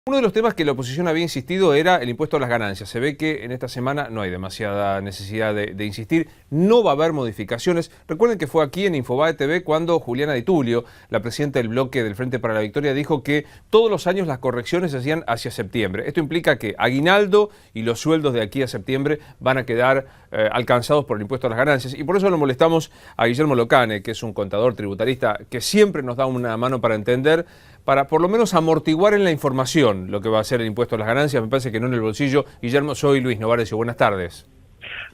Uno de los temas que la oposición había insistido era el impuesto a las ganancias. Se ve que en esta semana no hay demasiada necesidad de insistir. No va a haber modificaciones. Recuerden que fue aquí en Infobae TV cuando Juliana Di Tulio, la presidenta del bloque del Frente para la Victoria, dijo que todos los años las correcciones se hacían hacia septiembre. Esto implica que aguinaldo y los sueldos de aquí a septiembre van a quedar alcanzados por el impuesto a las ganancias. Y por eso lo molestamos a Guillermo Locane, que es un contador tributarista que siempre nos da una mano para entender, para por lo menos amortiguar en la información lo que va a ser el impuesto a las ganancias. Me parece que no en el bolsillo. Guillermo, soy Luis Novarecio. Buenas tardes.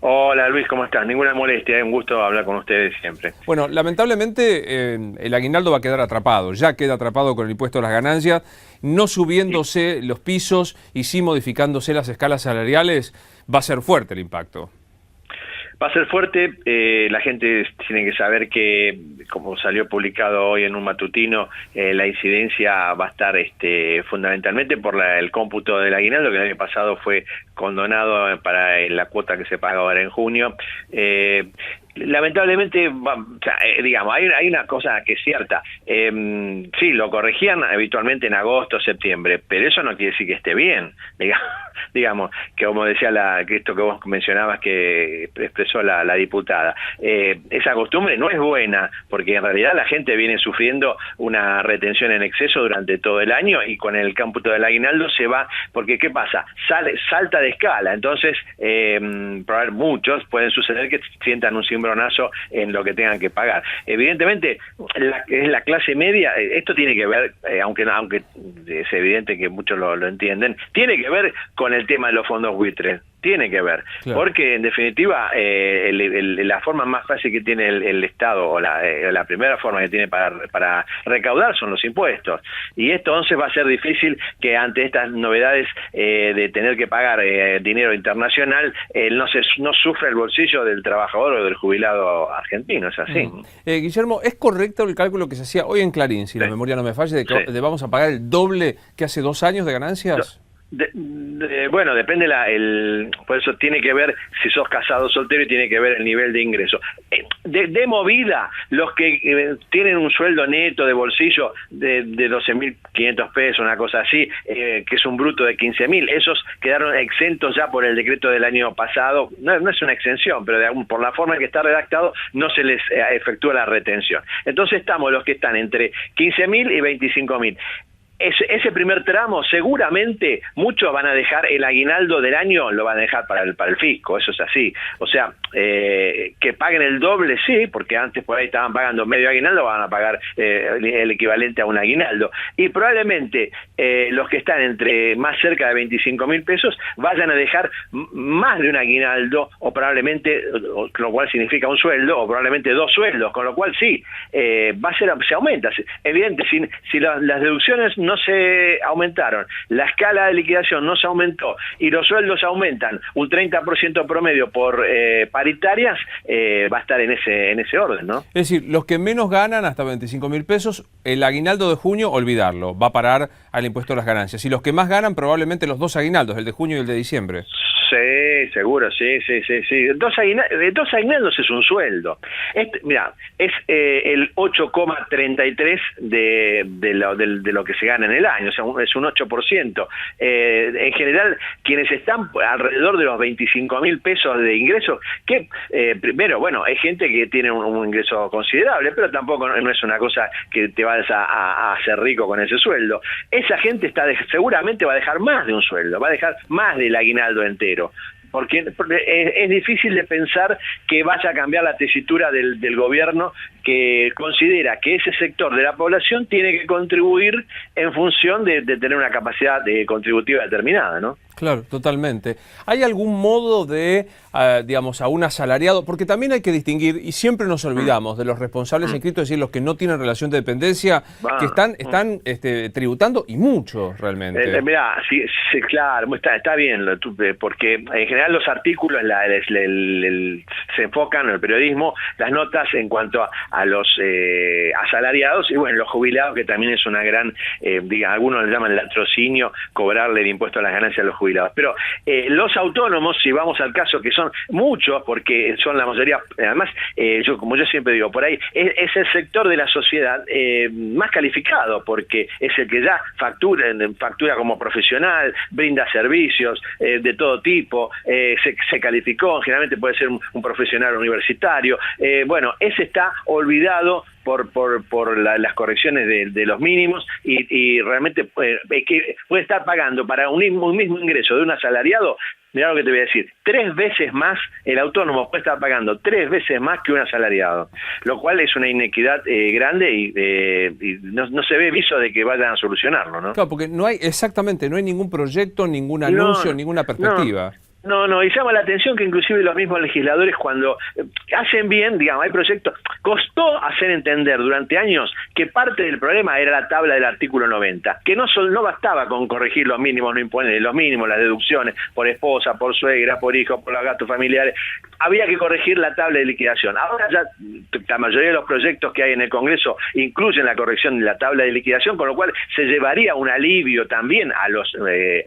Hola Luis, ¿cómo estás? Ninguna molestia, es un gusto hablar con ustedes siempre. Bueno, lamentablemente el aguinaldo va a quedar atrapado, ya queda atrapado con el impuesto a las ganancias, no subiéndose los pisos y sí modificándose las escalas salariales, va a ser fuerte el impacto. Va a ser fuerte, la gente tiene que saber que, como salió publicado hoy en un matutino, la incidencia va a estar fundamentalmente por el cómputo del aguinaldo, que el año pasado fue condonado para la cuota que se paga ahora en junio. Lamentablemente, digamos, hay una cosa que es cierta. Sí, lo corregían habitualmente en agosto, septiembre, pero eso no quiere decir que esté bien. Digamos, que como decía que esto que vos mencionabas que expresó la diputada, esa costumbre no es buena, porque en realidad la gente viene sufriendo una retención en exceso durante todo el año y con el cómputo del aguinaldo se va, porque ¿qué pasa? Salta de escala, entonces muchos pueden suceder que sientan un cimbronazo en lo que tengan que pagar. Evidentemente, es la clase media, esto tiene que ver, aunque es evidente que muchos lo entienden, tiene que ver con el tema de los fondos buitres. Tiene que ver, claro. Porque en definitiva la forma más fácil que tiene el Estado, o la primera forma que tiene para recaudar son los impuestos, y esto entonces va a ser difícil que ante estas novedades de tener que pagar dinero internacional no sufra el bolsillo del trabajador o del jubilado argentino, es así. Guillermo, ¿es correcto el cálculo que se hacía hoy en Clarín, si la memoria no me falle, de que vamos a pagar el doble que hace 2 años de ganancias? Bueno, depende por eso tiene que ver si sos casado o soltero y tiene que ver el nivel de ingreso. De movida, los que tienen un sueldo neto de bolsillo de 12.500 pesos, una cosa así, que es un bruto de 15.000, esos quedaron exentos ya por el decreto del año pasado. No es una exención, pero por la forma en que está redactado no se les efectúa la retención. Entonces estamos los que están entre 15.000 y 25.000. Ese primer tramo seguramente muchos van a dejar el aguinaldo del año, lo van a dejar para el fisco, eso es así. O sea, que paguen el doble, sí, porque antes por ahí estaban pagando medio aguinaldo, van a pagar el equivalente a un aguinaldo. Y probablemente los que están más cerca de 25.000 pesos vayan a dejar más de un aguinaldo, o probablemente, lo cual significa un sueldo, o probablemente 2 sueldos, con lo cual sí, se aumenta. Evidente, si las deducciones no se aumentaron, la escala de liquidación no se aumentó y los sueldos aumentan un 30% promedio por paritarias, va a estar en ese orden, ¿no? Es decir, los que menos ganan, hasta 25.000 pesos, el aguinaldo de junio, olvidarlo, va a parar al impuesto a las ganancias. Y los que más ganan, probablemente los 2 aguinaldos, el de junio y el de diciembre. Sí, seguro, sí. 2 aguinaldos es un sueldo. Mira, es el 8,33 de lo que se gana en el año, o sea, es un 8%. En general, quienes están alrededor de los 25.000 pesos de ingresos, que primero, bueno, hay gente que tiene un ingreso considerable, pero tampoco no es una cosa que te vas a hacer rico con ese sueldo. Esa gente seguramente va a dejar más de un sueldo, va a dejar más del aguinaldo entero. Porque es difícil de pensar que vaya a cambiar la tesitura del gobierno, que considera que ese sector de la población tiene que contribuir en función de tener una capacidad contributiva determinada, ¿no? Claro, totalmente. ¿Hay algún modo de, digamos, a un asalariado? Porque también hay que distinguir, y siempre nos olvidamos de los responsables inscritos, es decir, los que no tienen relación de dependencia, que están tributando, y mucho, realmente. Mirá, sí, claro, está bien, porque en general los artículos se enfocan en el periodismo, las notas en cuanto a los asalariados y bueno, los jubilados, que también es una gran, algunos le llaman latrocinio, cobrarle el impuesto a las ganancias a los jubilados. Pero los autónomos, si vamos al caso, que son muchos, porque son la mayoría, además, como yo siempre digo, por ahí, es el sector de la sociedad más calificado, porque es el que ya factura como profesional, brinda servicios de todo tipo, se calificó, generalmente puede ser un profesional universitario, bueno, ese está olvidado por las correcciones de los mínimos y realmente que puede estar pagando para un mismo ingreso de un asalariado. Mirá lo que te voy a decir, 3 veces más, el autónomo puede estar pagando 3 veces más que un asalariado, lo cual es una inequidad grande y no se ve viso de que vayan a solucionarlo, ¿no? Claro, porque no hay ningún proyecto, ningún anuncio, ninguna perspectiva. No, y llama la atención que inclusive los mismos legisladores cuando hacen bien, digamos, hay proyectos, costó hacer entender durante años que parte del problema era la tabla del artículo 90, que no bastaba con corregir los mínimos, no imponer los mínimos, las deducciones por esposa, por suegra, por hijo, por los gastos familiares, había que corregir la tabla de liquidación. Ahora ya la mayoría de los proyectos que hay en el Congreso incluyen la corrección de la tabla de liquidación, con lo cual se llevaría un alivio también a los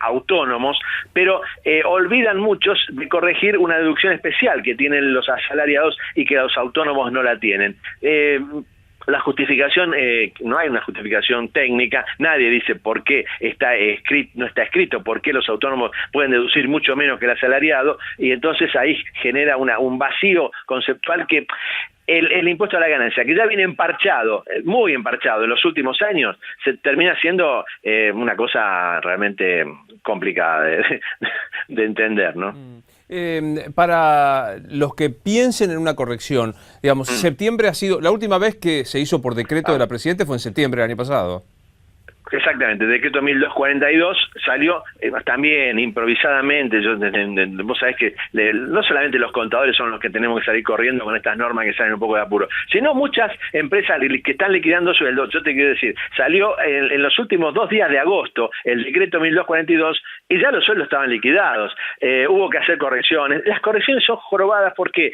autónomos, pero olvidan muchos de corregir una deducción especial que tienen los asalariados y que los autónomos no la tienen. La justificación, no hay una justificación técnica, nadie dice por qué no está escrito, por qué los autónomos pueden deducir mucho menos que el asalariado, y entonces ahí genera un vacío conceptual que el impuesto a la ganancia, que ya viene emparchado, muy emparchado en los últimos años, se termina siendo una cosa realmente complicada de entender, ¿no? Para los que piensen en una corrección, digamos, septiembre ha sido, la última vez que se hizo por decreto de la Presidenta fue en septiembre del año pasado. Exactamente, el decreto 1242 salió también improvisadamente. Vos sabés que no solamente los contadores son los que tenemos que salir corriendo con estas normas que salen un poco de apuro, sino muchas empresas que están liquidando sueldos. Yo te quiero decir, salió en los últimos 2 días de agosto el decreto 1242 y ya los sueldos estaban liquidados. Hubo que hacer correcciones. Las correcciones son jorobadas porque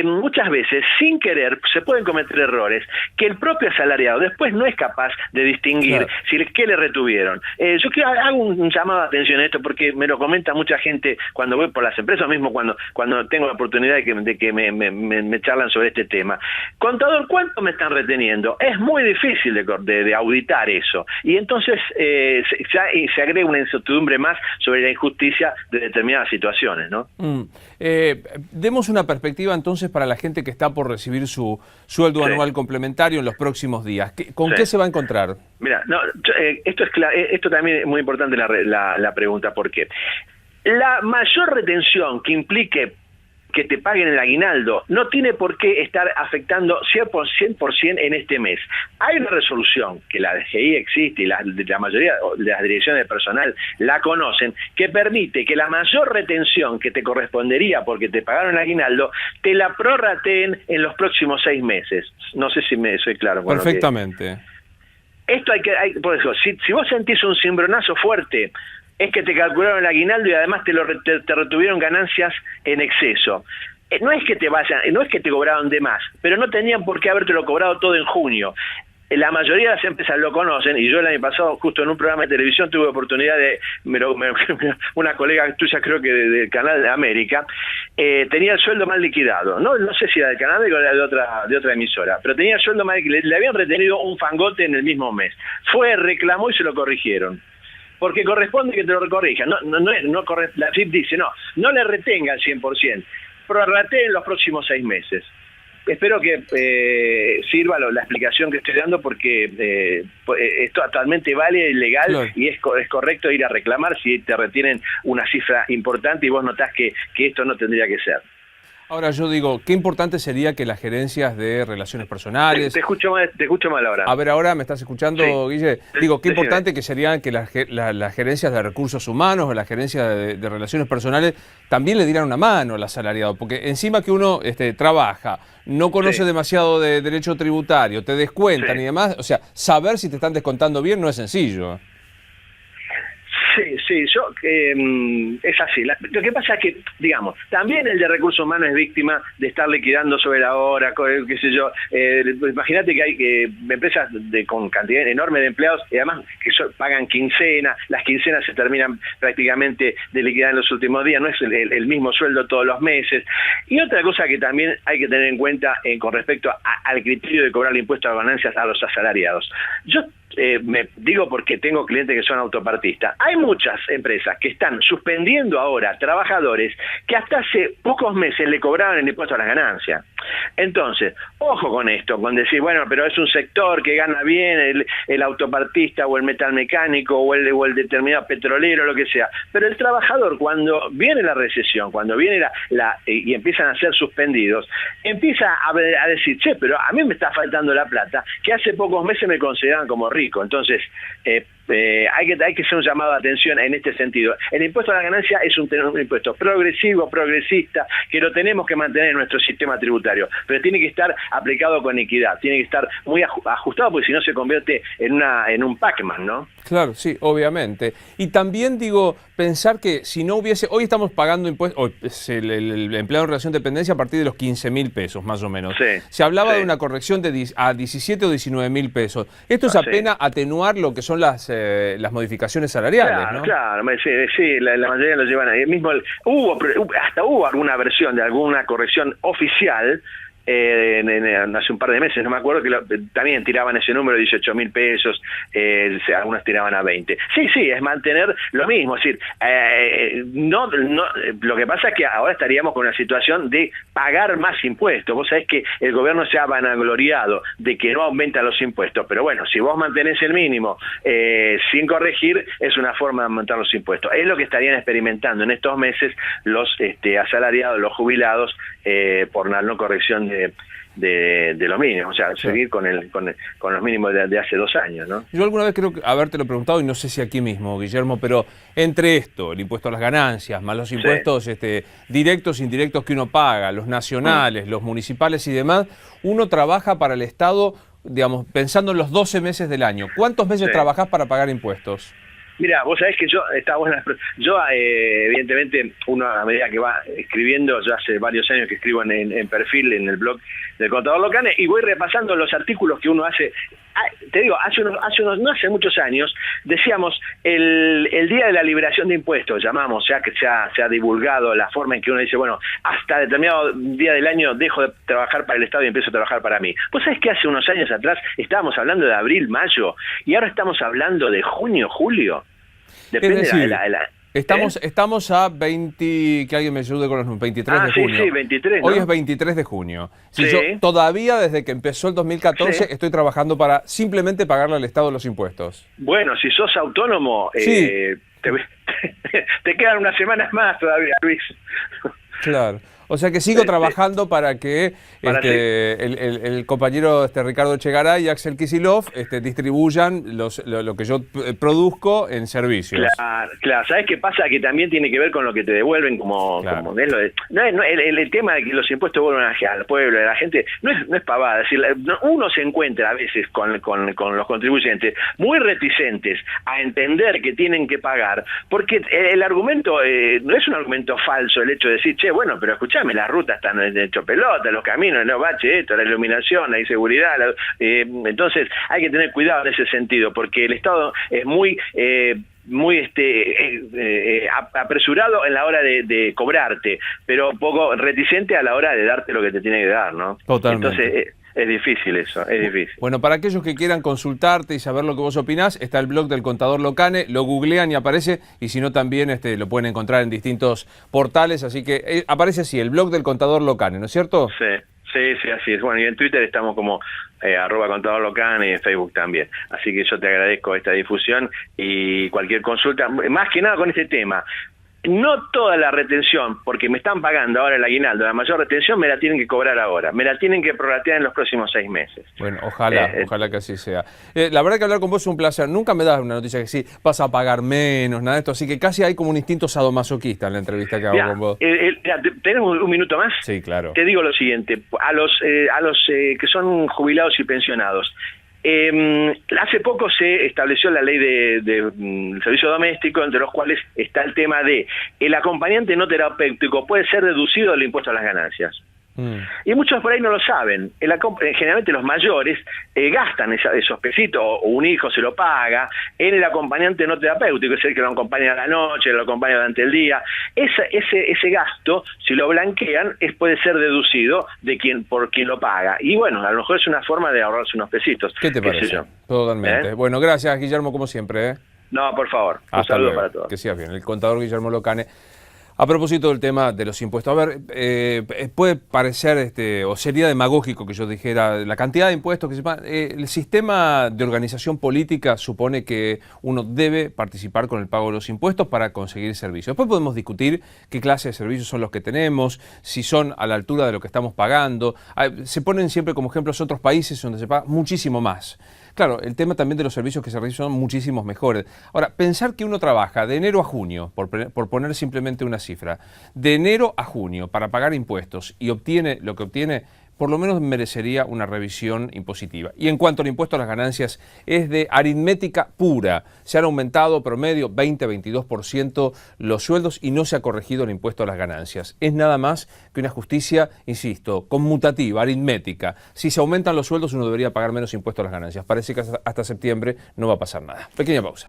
muchas veces, sin querer, se pueden cometer errores que el propio asalariado después no es capaz de distinguir. Claro. Si ¿qué le retuvieron? Yo hago un llamado de atención a esto porque me lo comenta mucha gente cuando voy por las empresas, mismo cuando tengo la oportunidad de que me charlan sobre este tema. Contador, ¿cuánto me están reteniendo? Es muy difícil de auditar eso. Y entonces se agrega una incertidumbre más sobre la injusticia de determinadas situaciones, ¿no? Demos una perspectiva entonces para la gente que está por recibir su sueldo anual complementario en los próximos días. ¿Con qué se va a encontrar? Mira, esto también es muy importante la pregunta, porque la mayor retención que implique que te paguen el aguinaldo no tiene por qué estar afectando 100% en este mes. Hay una resolución que la DGI existe y la mayoría de las direcciones de personal la conocen, que permite que la mayor retención que te correspondería porque te pagaron el aguinaldo te la prorrateen en los próximos 6 meses. No sé si soy claro. Perfectamente. Esto por eso, si vos sentís un cimbronazo fuerte, es que te calcularon el aguinaldo y además te retuvieron ganancias en exceso. No es que te cobraron de más, pero no tenían por qué habértelo cobrado todo en junio. La mayoría de las empresas lo conocen, y yo el año pasado, justo en un programa de televisión, tuve oportunidad una colega tuya, creo que del Canal de América, tenía el sueldo mal liquidado. No sé si era del Canal América o era de otra emisora, pero tenía el sueldo mal liquidado. Le habían retenido un fangote en el mismo mes. Reclamó y se lo corrigieron. Porque corresponde que te lo corrijan. La FIP dice, no le retenga al 100%, prorratee en los próximos 6 meses. Espero que sirva la explicación que estoy dando, porque es totalmente válida y legal, claro. Y es correcto ir a reclamar si te retienen una cifra importante y vos notás que esto no tendría que ser. Ahora yo digo, qué importante sería que las gerencias de relaciones personales... Te escucho mal ahora. A ver, ahora, ¿me estás escuchando, sí. Guille? Digo, qué importante que serían que las gerencias de recursos humanos o las gerencias de relaciones personales también le dieran una mano al asalariado, porque encima que uno trabaja, no conoce demasiado de derecho tributario, te descuentan y demás, o sea, saber si te están descontando bien no es sencillo. Sí, es así. Lo que pasa es que, digamos, también el de recursos humanos es víctima de estar liquidando sobre la hora, qué sé yo. Imagínate que hay empresas con cantidad enorme de empleados y además que pagan quincena, las quincenas se terminan prácticamente de liquidar en los últimos días, no es el mismo sueldo todos los meses. Y otra cosa que también hay que tener en cuenta con respecto al criterio de cobrar el impuesto a ganancias a los asalariados. Yo me digo porque tengo clientes que son autopartistas. Hay muchas empresas que están suspendiendo ahora trabajadores que hasta hace pocos meses le cobraban el impuesto a las ganancias. Entonces, ojo con esto, con decir, bueno, pero es un sector que gana bien el autopartista o el metalmecánico o el determinado petrolero, lo que sea. Pero el trabajador, cuando viene la recesión, cuando viene y empiezan a ser suspendidos, empieza a decir, che, pero a mí me está faltando la plata, que hace pocos meses me consideraban como rico. Entonces, hay que hacer un llamado de atención en este sentido. El impuesto a la ganancia es un impuesto progresivo, progresista, que lo tenemos que mantener en nuestro sistema tributario, pero tiene que estar aplicado con equidad, tiene que estar muy ajustado, porque si no se convierte en un Pac-Man, ¿no? Claro, sí, obviamente. Y también digo, pensar que si no hubiese, hoy estamos pagando impuestos, el empleado en relación de dependencia a partir de los 15.000 pesos, más o menos. Sí, se hablaba sí. de una corrección a 17 o 19.000 pesos. Esto es apenas atenuar lo que son las modificaciones salariales, claro, ¿no? Claro, sí, la mayoría lo llevan ahí. Hubo alguna versión de alguna corrección oficial hace un par de meses, no me acuerdo, que también tiraban ese número de 18.000 pesos, algunos tiraban a 20. Sí, es mantener lo mismo, es decir, no, lo que pasa es que ahora estaríamos con una situación de pagar más impuestos. Vos sabés que el gobierno se ha vanagloriado de que no aumenta los impuestos, pero bueno, si vos mantenés el mínimo sin corregir, es una forma de aumentar los impuestos. Es lo que estarían experimentando en estos meses los asalariados, los jubilados, por la no corrección de los mínimos, o sea, sí, seguir con los mínimos de hace 2 años, ¿no? Yo alguna vez creo habértelo preguntado, y no sé si aquí mismo, Guillermo, pero entre esto, el impuesto a las ganancias, más los impuestos directos e indirectos que uno paga, los nacionales, los municipales y demás, uno trabaja para el Estado, digamos, pensando en los 12 meses del año. ¿Cuántos meses trabajás para pagar impuestos? Mira, vos sabés que yo evidentemente, uno a medida que va escribiendo, yo hace varios años que escribo en perfil, en el blog del Contador Locane, y voy repasando los artículos que uno hace. Te digo, no hace muchos años, decíamos, el día de la liberación de impuestos, llamamos, ya que se ha divulgado la forma en que uno dice, bueno, hasta determinado día del año dejo de trabajar para el Estado y empiezo a trabajar para mí. Vos sabés que hace unos años atrás estábamos hablando de abril, mayo, y ahora estamos hablando de junio, julio. Depende es decir, de la Estamos a 20, que alguien me ayude con los números, 23 de junio. Sí, 23, ¿no? Hoy es 23 de junio. Si sí. yo todavía desde que empezó el 2014 estoy trabajando para simplemente pagarle al Estado los impuestos. Bueno, si sos autónomo, te quedan unas semanas más todavía, Luis. Claro. O sea que sigo trabajando para que el compañero Ricardo Echegaray y Axel Kicillof distribuyan lo que yo produzco en servicios. Claro. ¿Sabes qué pasa? Que también tiene que ver con lo que te devuelven como es lo de, el tema de que los impuestos vuelven al pueblo, a la gente, no es pavada. Es decir, uno se encuentra a veces con los contribuyentes muy reticentes a entender que tienen que pagar, porque el argumento no es un argumento falso, el hecho de decir, che, bueno, pero escuchame, las rutas están hechas pelota, los caminos, los baches, la iluminación, la inseguridad, entonces hay que tener cuidado en ese sentido, porque el Estado es muy apresurado en la hora de cobrarte, pero poco reticente a la hora de darte lo que te tiene que dar, ¿no? Totalmente. Entonces es difícil eso, es difícil. Bueno, para aquellos que quieran consultarte y saber lo que vos opinás, está el blog del Contador Locane, lo googlean y aparece, y si no también lo pueden encontrar en distintos portales, así que aparece así, el blog del Contador Locane, ¿no es cierto? Sí, así es. Bueno, y en Twitter estamos como @Contador Locane y en Facebook también. Así que yo te agradezco esta difusión y cualquier consulta, más que nada con este tema. No toda la retención, porque me están pagando ahora el aguinaldo, la mayor retención me la tienen que cobrar ahora, me la tienen que prorratear en los próximos 6 meses. Bueno, ojalá que así sea. La verdad que hablar con vos es un placer, nunca me das una noticia que sí, vas a pagar menos, nada de esto, así que casi hay como un instinto sadomasoquista en la entrevista que hago con vos. ¿Tenemos un minuto más? Sí, claro. Te digo lo siguiente, a los que son jubilados y pensionados, Hace poco se estableció la ley de servicio doméstico, entre los cuales está el tema de el acompañante no terapéutico puede ser deducido del impuesto a las ganancias. Y muchos por ahí no lo saben. Generalmente los mayores gastan esos pesitos, o un hijo se lo paga, en el acompañante no terapéutico, es el que lo acompaña a la noche, lo acompaña durante el día. Ese gasto, si lo blanquean, puede ser deducido por quien lo paga. Y bueno, a lo mejor es una forma de ahorrarse unos pesitos. ¿Qué te parece? Totalmente. Bueno, gracias, Guillermo, como siempre. No, por favor. Un saludo para todos. Que sigas bien. El contador Guillermo Locane. A propósito del tema de los impuestos, a ver, puede parecer o sería demagógico que yo dijera la cantidad de impuestos que se pagan. El sistema de organización política supone que uno debe participar con el pago de los impuestos para conseguir servicios. Después podemos discutir qué clase de servicios son los que tenemos, si son a la altura de lo que estamos pagando. Se ponen siempre como ejemplos otros países donde se paga muchísimo más. Claro, el tema también de los servicios que se realizan son muchísimos mejores. Ahora, pensar que uno trabaja de enero a junio, por poner simplemente una cifra, de enero a junio para pagar impuestos y obtiene lo que obtiene, por lo menos merecería una revisión impositiva. Y en cuanto al impuesto a las ganancias, es de aritmética pura. Se han aumentado promedio 20-22% los sueldos y no se ha corregido el impuesto a las ganancias. Es nada más que una justicia, insisto, conmutativa, aritmética. Si se aumentan los sueldos, uno debería pagar menos impuesto a las ganancias. Parece que hasta septiembre no va a pasar nada. Pequeña pausa.